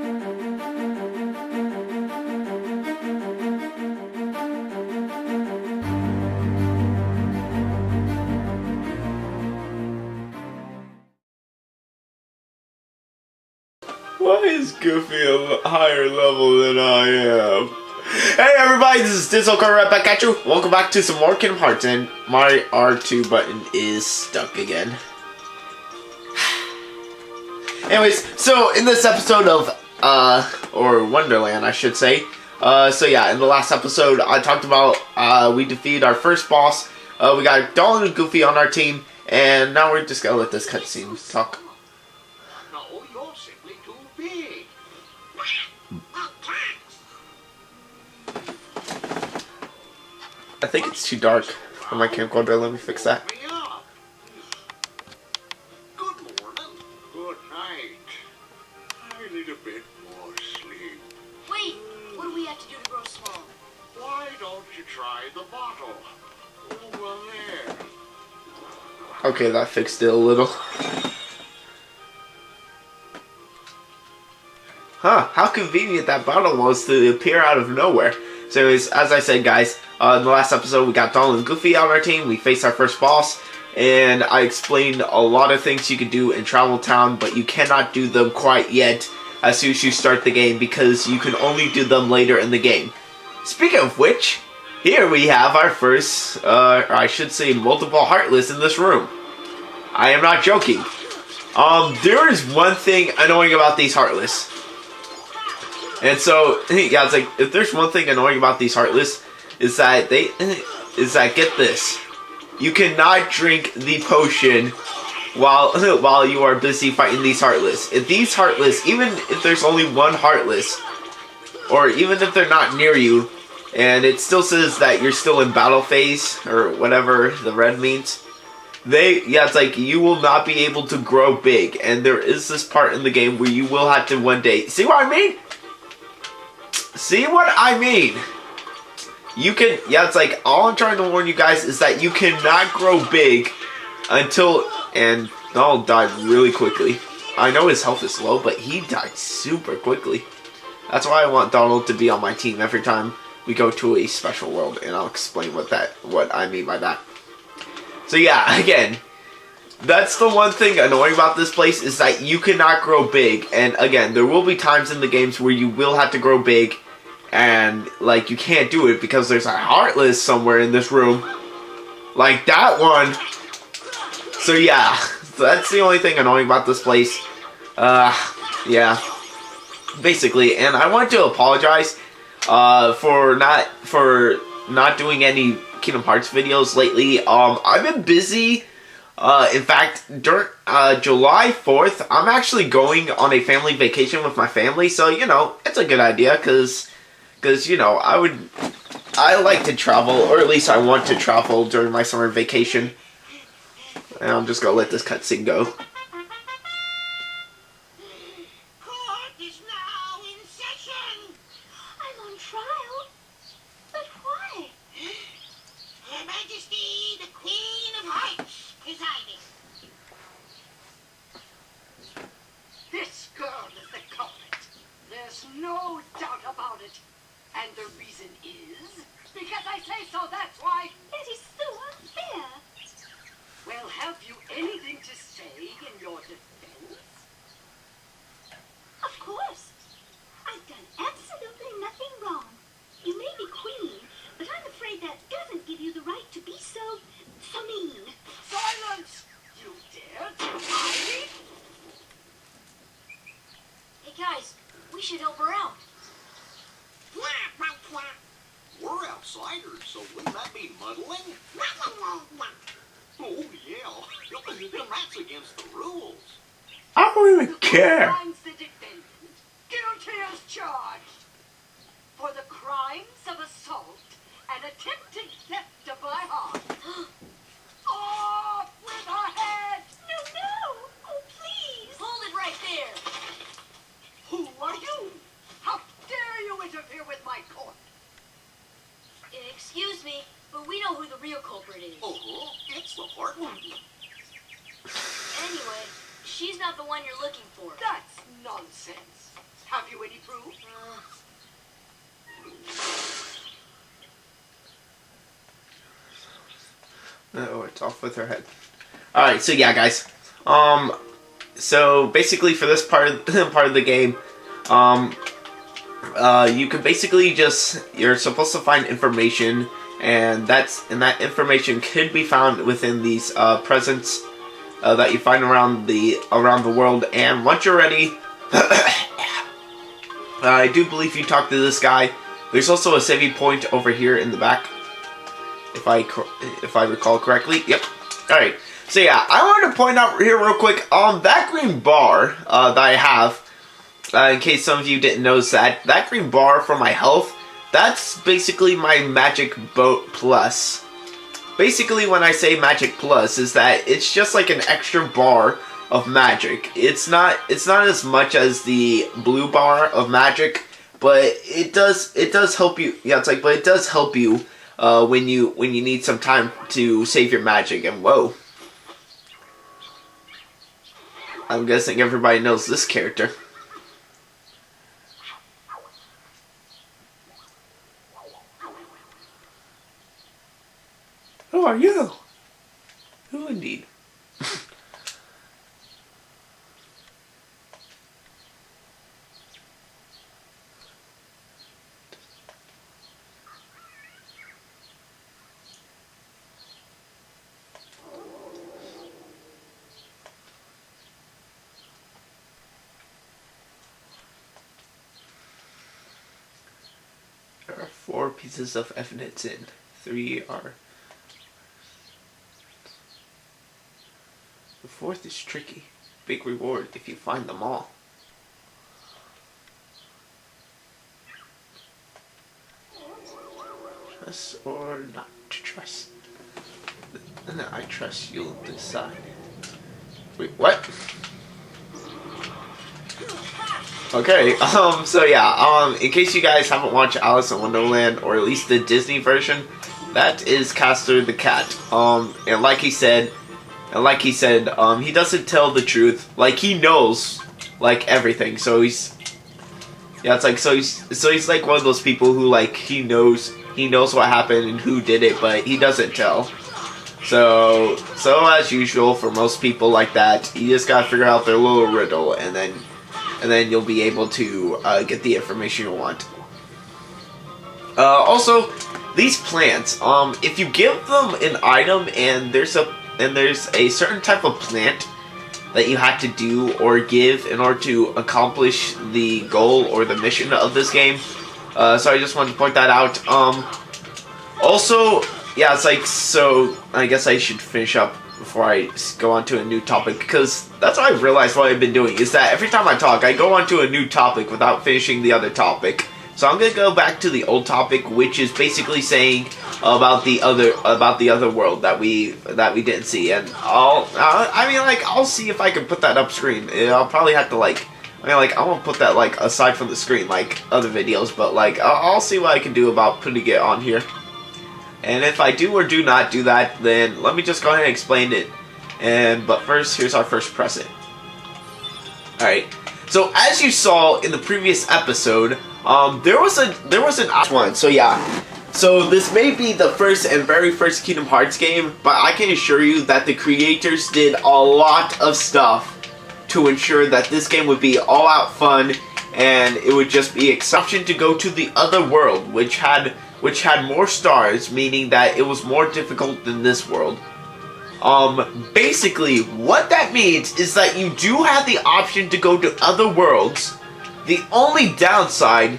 Why is Goofy a higher level than I am? Hey everybody, this is Dizzle coming right back at you. Welcome back to some more Kingdom Hearts, and my R2 button is stuck again. Anyways, so in this episode of, or Wonderland I should say, so yeah, in the last episode I talked about, we defeated our first boss, we got Dizzle and Goofy on our team, and now we're just gonna let this cutscene talk. I think it's too dark on my camcorder. Let me fix that. Good morning. Good night. I need a bit more sleep. Wait, what do we have to do to grow small? Why don't you try the bottle? Over there. Okay, that fixed it a little. Huh, how convenient that bottle was to appear out of nowhere. So anyways, as I said guys, in the last episode we got Dizzle and Goofy on our team, we faced our first boss, and I explained a lot of things you could do in Travel Town, but you cannot do them quite yet as soon as you start the game, because you can only do them later in the game. Speaking of which, here we have our first, I should say multiple Heartless in this room. I am not joking. There is one thing annoying about these Heartless. And so, yeah, it's like, if there's one thing annoying about these Heartless, is that get this, you cannot drink the potion while you are busy fighting these Heartless. If these Heartless, even if there's only one Heartless, or even if they're not near you, and it still says that you're still in battle phase, or whatever the red means, it's like, you will not be able to grow big. And there is this part in the game where you will have to one day, see what I mean? See what I mean? You can, it's like, all I'm trying to warn you guys is that you cannot grow big until, and Donald died really quickly. I know his health is low, but he died super quickly. That's why I want Donald to be on my team every time we go to a special world, and I'll explain what I mean by that. So yeah, again, that's the one thing annoying about this place, is that you cannot grow big. And again, there will be times in the games where you will have to grow big, and like, you can't do it because there's a Heartless somewhere in this room, like that one. So yeah, that's the only thing annoying about this place. Yeah, basically. And I want to apologize for not doing any Kingdom Hearts videos lately. I've been busy. In fact, during July 4th, I'm actually going on a family vacation with my family, so, you know, it's a good idea, because, you know, I like to travel, or at least I want to travel during my summer vacation. And I'm just gonna let this cutscene go. Court is now in session. I'm on trial. But why? Her Majesty, the Queen of Hearts, presiding. This girl is the culprit. There's no doubt about it. And the reason is because I say so, that's why. That is so unfair. Well, have you anything to say in your defense? Of course. I've done absolutely nothing wrong. You may be queen, but I'm afraid that doesn't give you the right to be so mean. Silence! You dare deny me? Hey guys, we should help her out. We're outsiders, so wouldn't that be muddling? Oh, yeah. That's against the rules. I don't even care. Finds the defendant guilty as charged for the crimes of assault and attempted theft of my heart. Off with her head! No! Oh, please! Hold it right there! Who are you? How dare you interfere with my court? Excuse me, but we know who the real culprit is. Oh, it's the Heartland. Anyway, she's not the one you're looking for. That's nonsense. Have you any proof? Oh, it's off with her head. Alright, so yeah, guys. So basically for this part of the game, you can basically you're supposed to find information, and that information could be found within these presents that you find around the world. And once you're ready, I do believe you talk to this guy. There's also a saving point over here in the back, if I recall correctly. Yep. All right. So yeah, I wanted to point out here real quick, that green bar that I have, in case some of you didn't notice that green bar for my health, that's basically my magic boat plus. Basically, when I say magic plus, is that it's just like an extra bar of magic. It's not as much as the blue bar of magic, but it does help you. Yeah, it's like, but it does help you when you need some time to save your magic. And whoa, I'm guessing everybody knows this character. Who are you? Who indeed? There are 4 pieces of evidence in. 3 are... The 4th is tricky. Big reward if you find them all. Trust or not to trust? I trust you'll decide. Wait, what? Okay, so yeah, in case you guys haven't watched Alice in Wonderland, or at least the Disney version, that is Castor the cat. And like he said, he doesn't tell the truth. Like, he knows, like, everything. So he's, yeah, it's like, so he's like one of those people who, like, he knows what happened and who did it, but he doesn't tell. So as usual for most people like that, you just gotta figure out their little riddle, and then you'll be able to get the information you want. Also, these plants, if you give them an item and there's a certain type of plant that you have to do or give in order to accomplish the goal or the mission of this game. So I just wanted to point that out. Also, yeah, it's like, so I guess I should finish up before I go on to a new topic, because that's what I've realized what I've been doing, is that every time I talk, I go on to a new topic without finishing the other topic. So I'm gonna go back to the old topic, which is basically saying about the other world that we didn't see, and I'll see if I can put that up screen. I'll probably have to I won't put that like aside from the screen like other videos, but like I'll see what I can do about putting it on here. And if I do or do not do that, then let me just go ahead and explain it. But first, here's our first present. Alright, so as you saw in the previous episode, there was an one. So yeah, so this may be the first and very first Kingdom Hearts game, but I can assure you that the creators did a lot of stuff to ensure that this game would be all out fun, and it would just be exception to go to the other world, which had more stars, meaning that it was more difficult than this world. Basically, what that means is that you do have the option to go to other worlds. The only downside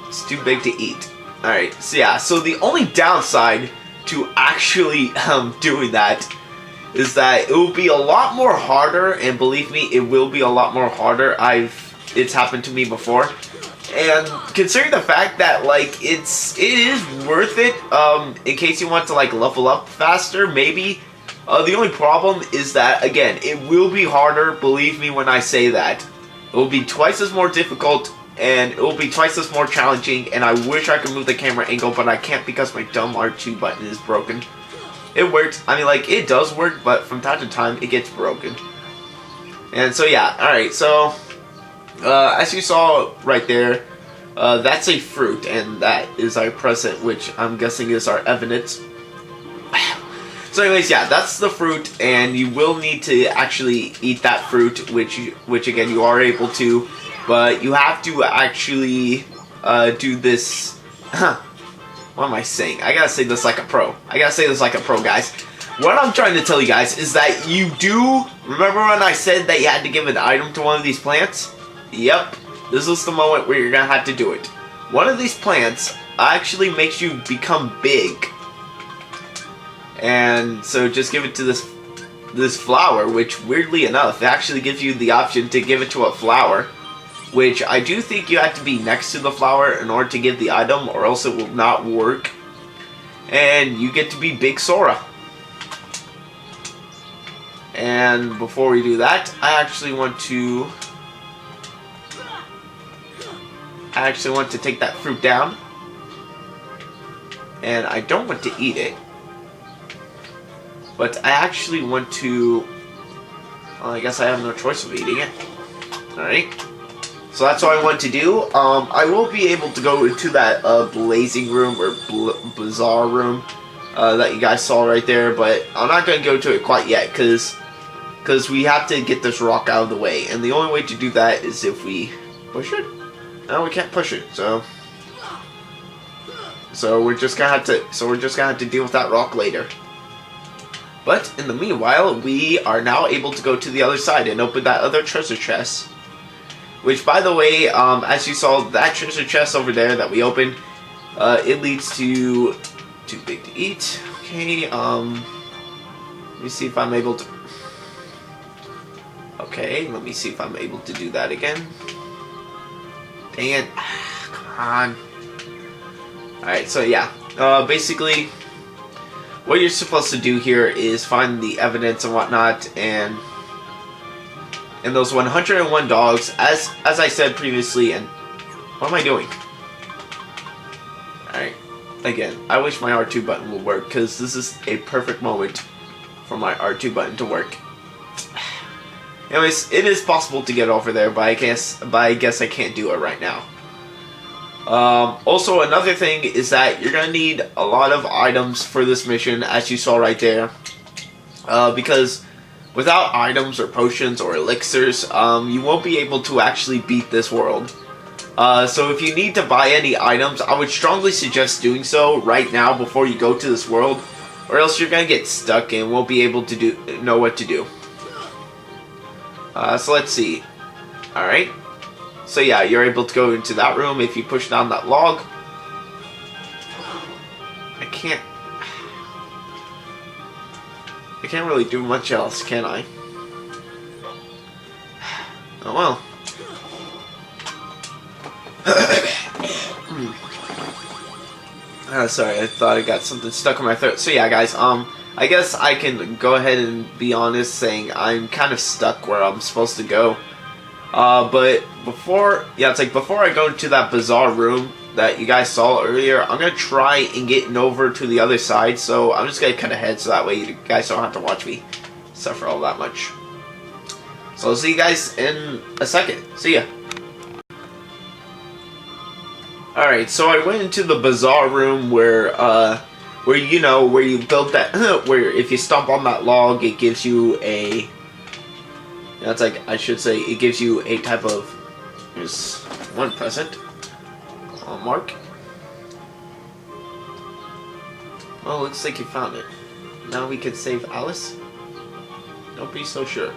is too big to eat. Alright, so yeah, so the only downside to actually doing that is that it will be a lot more harder, and believe me, it will be a lot more harder. It's happened to me before. And considering the fact that like it is worth it, in case you want to like level up faster, maybe. The only problem is that, again, it will be harder, believe me when I say that. It will be twice as more difficult, and it will be twice as more challenging, and I wish I could move the camera angle, but I can't because my dumb R2 button is broken. It works, I mean, like, it does work, but from time to time, it gets broken. And so, yeah, alright, so As you saw right there, that's a fruit, and that is our present, which I'm guessing is our evidence. So anyways, yeah, that's the fruit, and you will need to actually eat that fruit, which again you are able to, but you have to actually do this. What am I saying? I gotta say this like a pro. Guys. What I'm trying to tell you guys is that you do. Remember when I said that you had to give an item to one of these plants? Yep, this is the moment where you're gonna have to do it. One of these plants actually makes you become big. And so just give it to this flower, which weirdly enough, it actually gives you the option to give it to a flower. Which I do think you have to be next to the flower in order to give the item, or else it will not work. And you get to be Big Sora. And before we do that, I actually want to take that fruit down. And I don't want to eat it. But I actually want to... Well, I guess I have no choice of eating it. Alright. So that's what I want to do. I will be able to go into that blazing room or bazaar room that you guys saw right there. But I'm not going to go to it quite yet because we have to get this rock out of the way. And the only way to do that is if we push it. No, we can't push it. So we're just gonna have to deal with that rock later. But in the meanwhile, we are now able to go to the other side and open that other treasure chest. Which, by the way, as you saw, that treasure chest over there that we opened, it leads to too big to eat. Okay, let me see if I'm able to. Okay, let me see if I'm able to do that again. Dang it! Come on. All right, so yeah, basically. What you're supposed to do here is find the evidence and whatnot, and those 101 dogs, as I said previously, and what am I doing? Alright, again, I wish my R2 button would work, because this is a perfect moment for my R2 button to work. Anyways, it is possible to get over there, but I guess I can't do it right now. Also, another thing is that you're going to need a lot of items for this mission, as you saw right there. Because without items or potions or elixirs, you won't be able to actually beat this world. So if you need to buy any items, I would strongly suggest doing so right now before you go to this world. Or else you're going to get stuck and won't be able to know what to do. So let's see. Alright. So yeah, you're able to go into that room if you push down that log. I can't really do much else, can I? Oh well. Sorry, I thought I got something stuck in my throat. So yeah, guys, I guess I can go ahead and be honest saying I'm kind of stuck where I'm supposed to go. But before I go into that bizarre room that you guys saw earlier, I'm gonna try and get over to the other side. So I'm just gonna cut ahead so that way you guys don't have to watch me suffer all that much. So I'll see you guys in a second. See ya. Alright, so I went into the bizarre room where you built that where if you stomp on that log it gives you a it gives you a type of, here's one present. Mark. Well, looks like you found it. Now we can save Alice? Don't be so sure.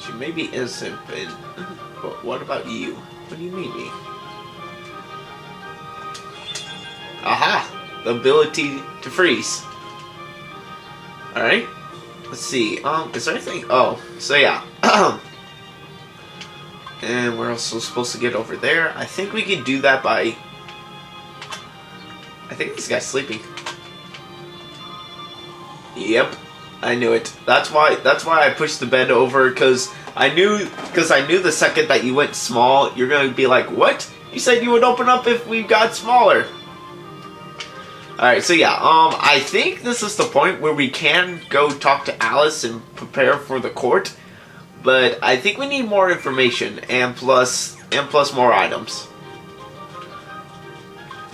She may be innocent, but what about you? What do you mean me? Aha! The ability to freeze. Alright. Let's see. Is there anything? Oh, so yeah. And we're also supposed to get over there. I think we can do that by... I think this guy's sleeping. Yep. I knew it. That's why I pushed the bed over, because I knew the second that you went small, you're gonna be like, what? You said you would open up if we got smaller. Alright, so yeah, I think this is the point where we can go talk to Alice and prepare for the court. but I think we need more information and plus more items.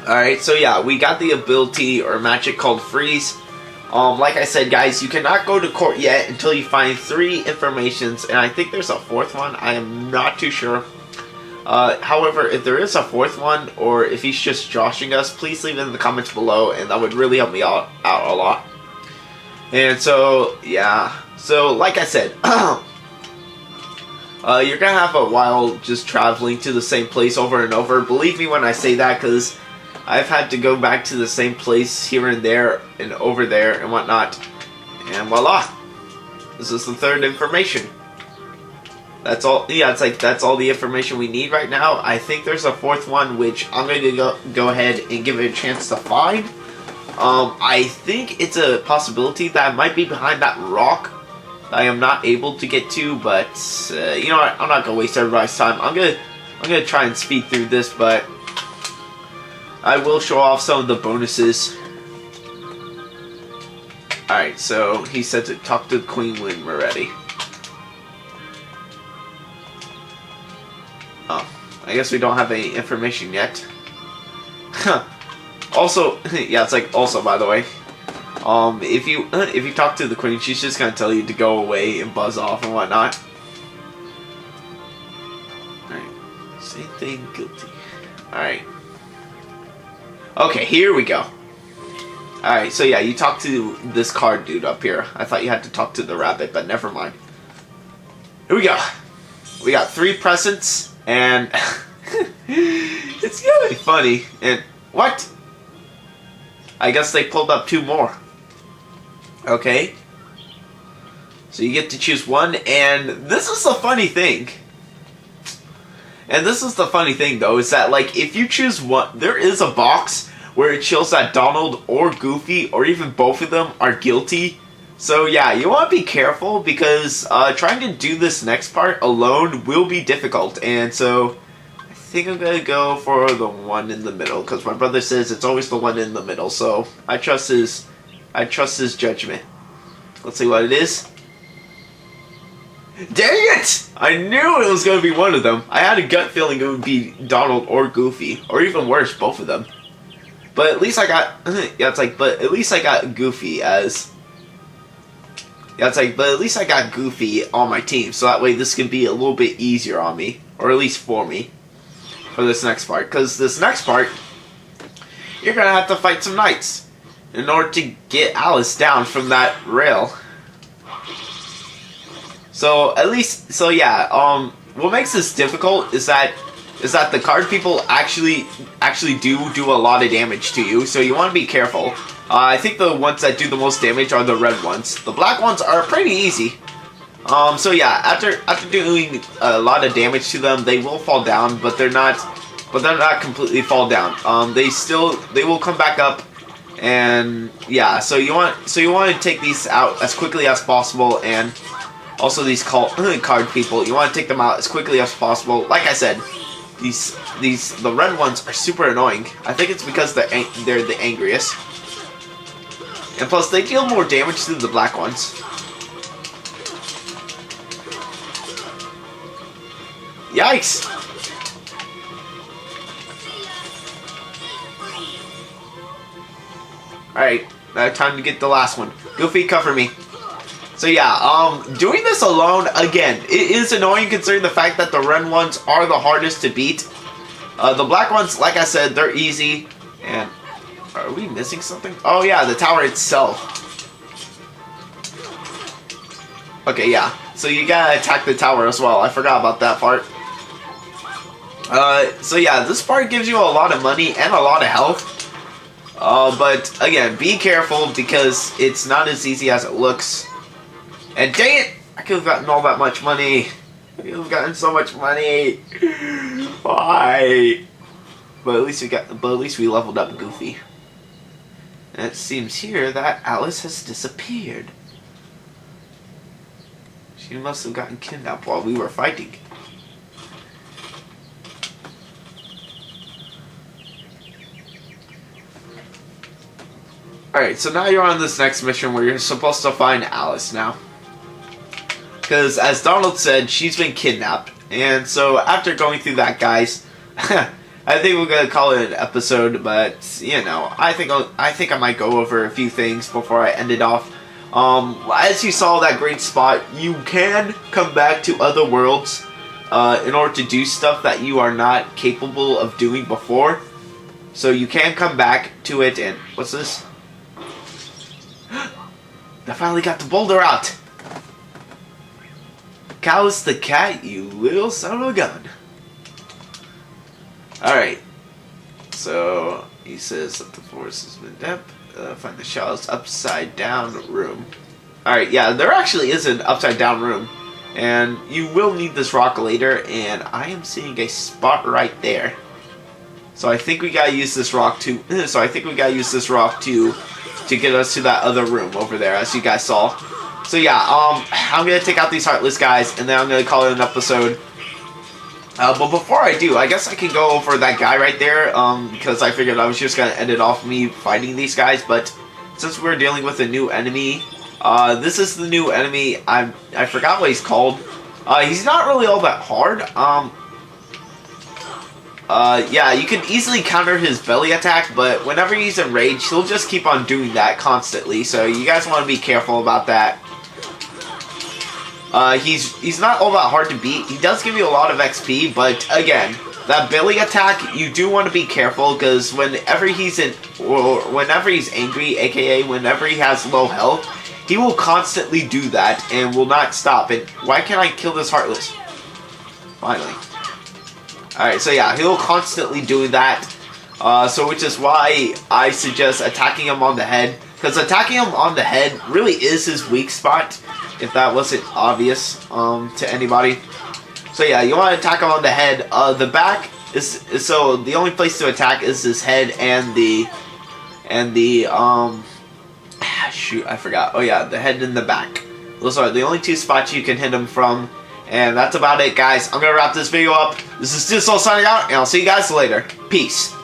Alright, so yeah, we got the ability or magic called Freeze. Like I said, guys, you cannot go to court yet until you find 3 informations, and I think there's a 4th one. I am not too sure. However, if there is a 4th one, or if he's just joshing us, please leave it in the comments below, and that would really help me out a lot. And so, yeah. So, like I said, you're gonna have a while just traveling to the same place over and over. Believe me when I say that, because I've had to go back to the same place here and there and over there and whatnot. And voila! This is the 3rd information. That's all. Yeah, it's like that's all the information we need right now. I think there's a 4th one, which I'm going to go ahead and give it a chance to find. I think it's a possibility that might be behind that rock that I am not able to get to, but you know what? I'm not gonna waste everybody's time. I'm gonna try and speed through this, but I will show off some of the bonuses. Alright, so he said to talk to the Queen when we're ready. Oh, I guess we don't have any information yet. Also, yeah, it's like also, by the way, if you talk to the Queen, she's just gonna tell you to go away and buzz off and whatnot. Alright, same thing, guilty. Alright. Okay, here we go. Alright, so yeah, you talk to this card dude up here. I thought you had to talk to the rabbit, but never mind. Here we go. We got 3 presents, and it's gonna be funny. And what? I guess they pulled up 2 more. Okay. So you get to choose 1, and this is the funny thing. And this is the funny thing, though, is that, like, if you choose 1, there is a box where it shows that Donald or Goofy, or even both of them, are guilty. So, yeah, you want to be careful, because trying to do this next part alone will be difficult. And so, I think I'm going to go for the one in the middle, because my brother says it's always the one in the middle. So, I trust his judgment. Let's see what it is. Dang it! I knew it was going to be one of them. I had a gut feeling it would be Donald or Goofy, or even worse, both of them. But at least I got, yeah, it's like, but at least I got Goofy as, yeah, it's like, but at least I got Goofy on my team, so that way this can be a little bit easier on me, or at least for me, for this next part. Because this next part, you're going to have to fight some knights in order to get Alice down from that rail. So, at least, so yeah, what makes this difficult is that the card people actually do a lot of damage to you, so you want to be careful. I think the ones that do the most damage are the red ones. The black ones are pretty easy. So yeah, after doing a lot of damage to them, they will fall down, but they're not completely fall down. They will come back up, and yeah, so you want to take these out as quickly as possible, and also these card people, you want to take them out as quickly as possible. Like I said, the red ones are super annoying. I think it's because they're the angriest. And plus, they deal more damage than the black ones. Yikes! Alright, now time to get the last one. Goofy, cover me. So yeah, doing this alone, again, it is annoying considering the fact that the red ones are the hardest to beat. The black ones, like I said, they're easy. And are we missing something? Oh yeah, the tower itself. Okay, yeah. So you gotta attack the tower as well. I forgot about that part. So yeah, this part gives you a lot of money and a lot of health. But again, be careful because it's not as easy as it looks. And dang it! I could have gotten all that much money. I could have gotten so much money. Why? But at least we leveled up Goofy. And it seems here that Alice has disappeared. She must have gotten kidnapped while we were fighting. Alright, so now you're on this next mission where you're supposed to find Alice now. Because as Donald said, she's been kidnapped. And so after going through that, guys, I think we're gonna call it an episode. But you know, I think I might go over a few things before I end it off. As you saw that great spot, you can come back to other worlds in order to do stuff that you are not capable of doing before. So you can come back to it. And what's this? I finally got the boulder out. Callus the cat, you little son of a gun. Alright. So, he says that the forest has been damp. Find the shallow's upside down room. Alright, yeah, there actually is an upside down room. And you will need this rock later. And I am seeing a spot right there. So I think we gotta use this rock to... to get us to that other room over there, as you guys saw. So yeah, I'm gonna take out these Heartless guys, and then I'm gonna call it an episode. But before I do, I guess I can go over that guy right there, because I figured I was just gonna end it off me fighting these guys. But since we're dealing with a new enemy, this is the new enemy. I forgot what he's called. He's not really all that hard. Yeah, you can easily counter his belly attack, but whenever he's enraged, he'll just keep on doing that constantly. So you guys want to be careful about that. He's not all that hard to beat. He does give you a lot of XP, but again, that belly attack, you do want to be careful, because whenever he's angry, aka whenever he has low health, he will constantly do that and will not stop. And why can't I kill this Heartless? Finally. Alright, so yeah, he'll constantly do that. So which is why I suggest attacking him on the head. Because attacking him on the head really is his weak spot. If that wasn't obvious to anybody. So yeah, you want to attack him on the head. The back is... So the only place to attack is his head and the... shoot, I forgot. Oh yeah, the head and the back. Those are the only two spots you can hit him from. And that's about it, guys. I'm going to wrap this video up. This is Dizzle signing out, and I'll see you guys later. Peace.